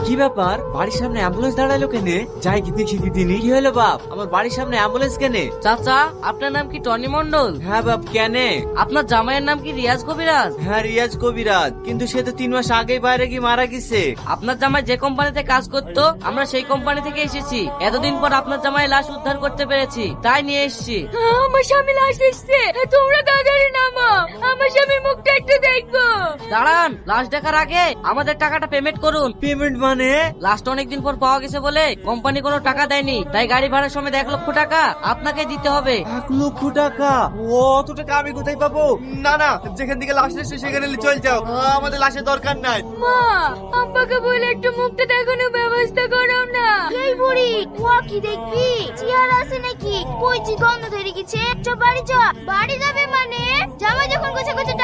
কি ব্যাপার, বাড়ির সামনে অ্যাম্বুলেন্স দাঁড়ালো কেনে? যাই কি দেখি কি তিনি। কি হলো বাপ, আমার বাড়ির সামনে অ্যাম্বুলেন্স কেনে? চাচা, আপনার নাম কি টনি মন্ডল? হ্যাঁ বাপ, কেনে? আপনার জামাইয়ের নাম কি রিয়াজ কবিরাজ? হ্যাঁ রিয়াজ কবিরাজ, কিন্তু সে তো 3 মাস আগেই বাইরে গিয়ে মারা গেছে। আপনার জামাই যে কোম্পানিতে কাজ করতো আমরা সেই কোম্পানি থেকে এসেছি। এতদিন পর আপনার জামাই লাশ উদ্ধার করতে পেরেছি, তাই নিয়ে এসেছি। আমার স্বামী লাশ এসছে, তোমরা তাড়াতাড়ি নামো, আমার স্বামীর মুখটা একটু দেখবো। দাঁড়ান, লাশ দেখার আগে আমাদের টাকাটা পেমেন্ট করুন। পেমেন্ট মানে? লাশটা অনেকদিন পর পাওয়া গেছে বলে কোম্পানি কোনো টাকা দেয়নি, তাই গাড়ি ভাড়ার সময় 1 লক্ষ টাকা আপনাকে দিতে হবে। 1 লক্ষ টাকা? অত টাকা আমি কোথায় পাবো? না না, যেখান থেকে লাশ এসে সেখানে চল যাও, আমাদের লাশের দরকার নাই। মা, আব্বাকে বলে একটু মুখটা দেখানোর ব্যবস্থা করো না। এই বুড়ি, ও কি দেখবি? চেয়ার আছে নাকি? কই জি গন্ধ ধরে গেছে। চ বাড়ি চ। বাড়ি যাবে মানে? জামাই যখন কোথায় কোথায়